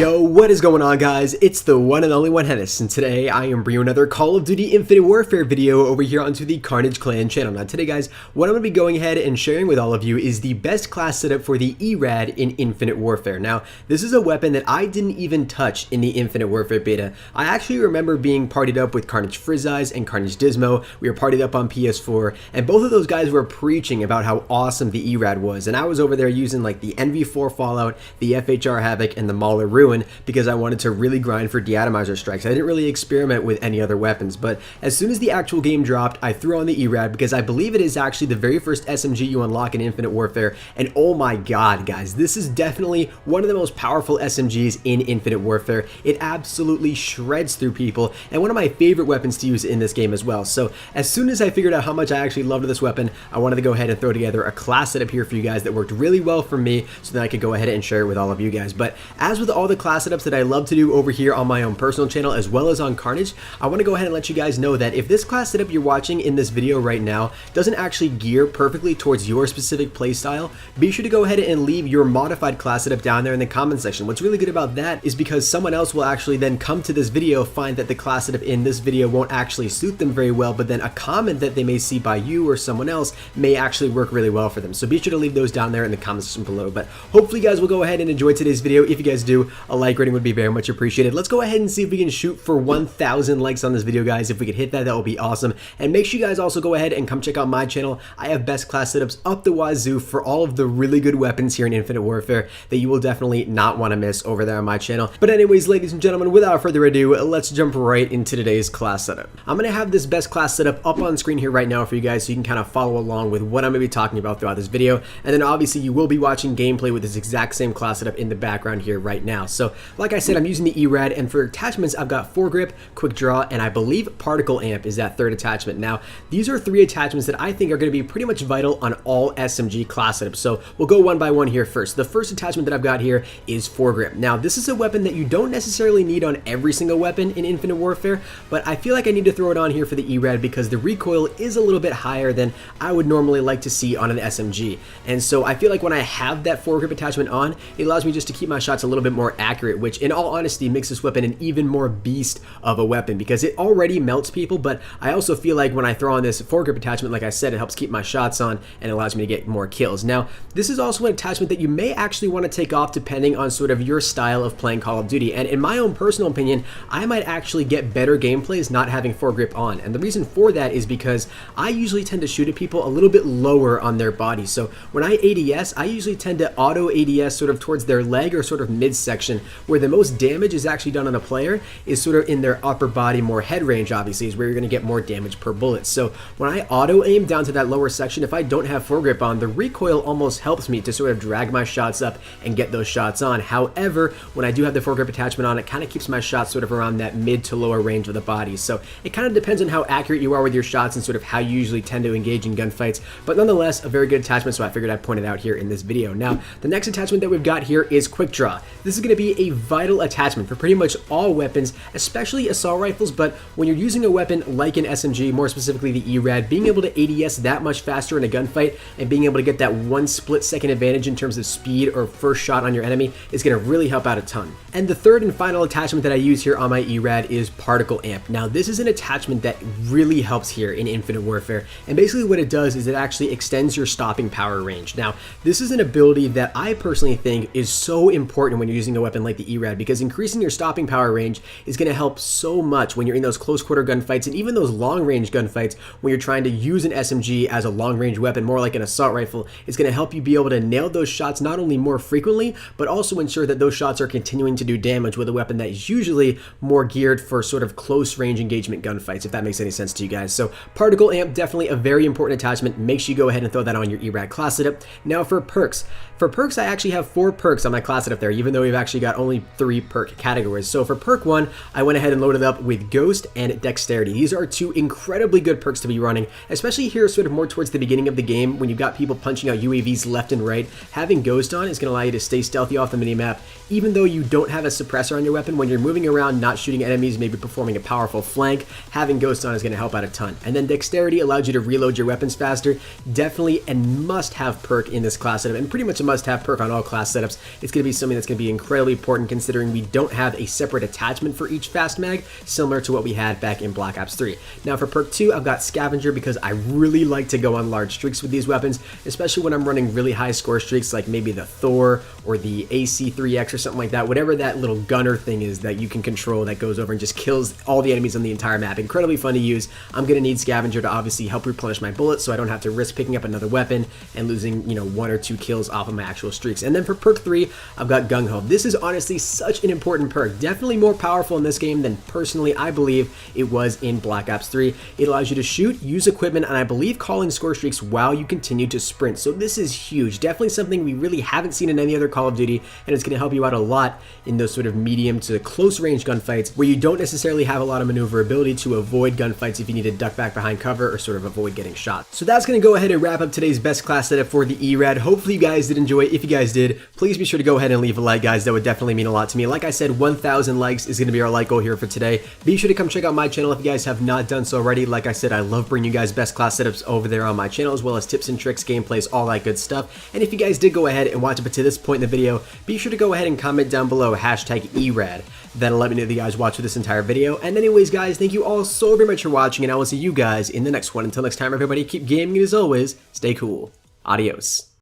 Yo, what is going on, guys? It's the one and only one Hennis, and today I am bringing another Call of Duty Infinite Warfare video over here onto the Carnage Clan channel. Now today, guys, what I'm going to be going ahead and sharing with all of you is the best class setup for the ERAD in Infinite Warfare. Now, this is a weapon that I didn't even touch in the Infinite Warfare beta. I actually remember being partied up with Carnage Frizzeyes and Carnage Dismo. We were partied up on PS4, and both of those guys were preaching about how awesome the ERAD was, and I was over there using like the NV4 Fallout, the FHR Havoc, and the Mauler Ruin because I wanted to really grind for deatomizer strikes. I didn't really experiment with any other weapons, but as soon as the actual game dropped, I threw on the ERAD because I believe it is actually the very first SMG you unlock in Infinite Warfare, and oh my god, guys, this is definitely one of the most powerful SMGs in Infinite Warfare. It absolutely shreds through people, and one of my favorite weapons to use in this game as well. So as soon as I figured out how much I actually loved this weapon, I wanted to go ahead and throw together a class setup here for you guys that worked really well for me so that I could go ahead and share it with all of you guys. But as with all the class setups that I love to do over here on my own personal channel as well as on Carnage, I want to go ahead and let you guys know that if this class setup you're watching in this video right now doesn't actually gear perfectly towards your specific playstyle, be sure to go ahead and leave your modified class setup down there in the comment section. What's really good about that is because someone else will actually then come to this video, find that the class setup in this video won't actually suit them very well, but then a comment that they may see by you or someone else may actually work really well for them. So be sure to leave those down there in the comment section below. But hopefully you guys will go ahead and enjoy today's video. If you guys do, a like rating would be very much appreciated. Let's go ahead and see if we can shoot for 1,000 likes on this video, guys. If we could hit that, that would be awesome. And make sure you guys also go ahead and come check out my channel. I have best class setups up the wazoo for all of the really good weapons here in Infinite Warfare that you will definitely not want to miss over there on my channel. But anyways, ladies and gentlemen, without further ado, let's jump right into today's class setup. I'm going to have this best class setup up on screen here right now for you guys so you can kind of follow along with what I'm going to be talking about throughout this video. And then obviously you will be watching gameplay with this exact same class setup in the background here right now. So like I said, I'm using the ERAD, and for attachments I've got foregrip, quick draw, and I believe particle amp is that third attachment. Now these are three attachments that I think are going to be pretty much vital on all SMG class setups. So we'll go one by one here first. The first attachment that I've got here is foregrip. Now this is a weapon that you don't necessarily need on every single weapon in Infinite Warfare, but I feel like I need to throw it on here for the ERAD because the recoil is a little bit higher than I would normally like to see on an SMG. And so I feel like when I have that foregrip attachment on, it allows me just to keep my shots a little bit more accurate, which in all honesty makes this weapon an even more beast of a weapon because it already melts people. But I also feel like when I throw on this foregrip attachment, like I said, it helps keep my shots on and allows me to get more kills. Now this is also an attachment that you may actually want to take off depending on sort of your style of playing Call of Duty, and in my own personal opinion, I might actually get better gameplays not having foregrip on. And the reason for that is because I usually tend to shoot at people a little bit lower on their body. So when I ADS, I usually tend to auto ADS sort of towards their leg or sort of midsection, where the most damage is actually done on a player is sort of in their upper body, more head range obviously is where you're going to get more damage per bullet. So when I auto aim down to that lower section, if I don't have foregrip on, the recoil almost helps me to sort of drag my shots up and get those shots on. However, when I do have the foregrip attachment on, it kind of keeps my shots sort of around that mid to lower range of the body. So it kind of depends on how accurate you are with your shots and sort of how you usually tend to engage in gunfights, but nonetheless a very good attachment, so I figured I'd point it out here in this video. Now the next attachment that we've got here is quick draw. This is going to be a vital attachment for pretty much all weapons, especially assault rifles, but when you're using a weapon like an SMG, more specifically the ERAD, being able to ADS that much faster in a gunfight and being able to get that one split second advantage in terms of speed or first shot on your enemy is going to really help out a ton. And the third and final attachment that I use here on my ERAD is particle amp. Now this is an attachment that really helps here in Infinite Warfare, and basically what it does is it actually extends your stopping power range. Now this is an ability that I personally think is so important when you're using a weapon like the ERAD, because increasing your stopping power range is going to help so much when you're in those close quarter gunfights and even those long range gunfights when you're trying to use an SMG as a long range weapon, more like an assault rifle. It's going to help you be able to nail those shots not only more frequently, but also ensure that those shots are continuing to do damage with a weapon that is usually more geared for sort of close range engagement gunfights, if that makes any sense to you guys. So particle amp, definitely a very important attachment. Make sure you go ahead and throw that on your ERAD class setup. Now for perks, I actually have 4 perks on my class setup there, even though we've actually got only 3 perk categories. So for perk 1, I went ahead and loaded up with Ghost and Dexterity. These are 2 incredibly good perks to be running, especially here sort of more towards the beginning of the game when you've got people punching out UAVs left and right. Having Ghost on is going to allow you to stay stealthy off the minimap, even though you don't have a suppressor on your weapon. When you're moving around, not shooting enemies, maybe performing a powerful flank, having Ghost on is going to help out a ton. And then Dexterity allows you to reload your weapons faster. Definitely and must have perk in this class setup, and pretty much in must-have perk on all class setups. It's going to be something that's going to be incredibly important considering we don't have a separate attachment for each fast mag, similar to what we had back in Black Ops 3. Now for perk 2, I've got Scavenger because I really like to go on large streaks with these weapons, especially when I'm running really high score streaks like maybe the Thor or the AC3X or something like that, whatever that little gunner thing is that you can control that goes over and just kills all the enemies on the entire map. Incredibly fun to use. I'm going to need Scavenger to obviously help replenish my bullets so I don't have to risk picking up another weapon and losing, 1 or 2 kills off of my actual streaks. And then for perk 3, I've got Gung Ho. This is honestly such an important perk. Definitely more powerful in this game than personally I believe it was in Black Ops 3. It allows you to shoot, use equipment, and I believe calling score streaks while you continue to sprint. So this is huge. Definitely something we really haven't seen in any other Call of Duty, and it's going to help you out a lot in those sort of medium to close range gunfights where you don't necessarily have a lot of maneuverability to avoid gunfights if you need to duck back behind cover or sort of avoid getting shot. So that's going to go ahead and wrap up today's best class setup for the ERAD. Hopefully you guys did enjoy. If you guys did, please be sure to go ahead and leave a like, guys. That would definitely mean a lot to me. Like I said, 1,000 likes is going to be our like goal here for today. Be sure to come check out my channel if you guys have not done so already. Like I said, I love bringing you guys best class setups over there on my channel, as well as tips and tricks, gameplays, all that good stuff. And if you guys did go ahead and watch up to this point in the video, be sure to go ahead and comment down below #ERAD. That'll let me know that you guys watched this entire video. And anyways, guys, thank you all so very much for watching, and I will see you guys in the next one. Until next time, everybody, keep gaming, and as always, stay cool. Adios.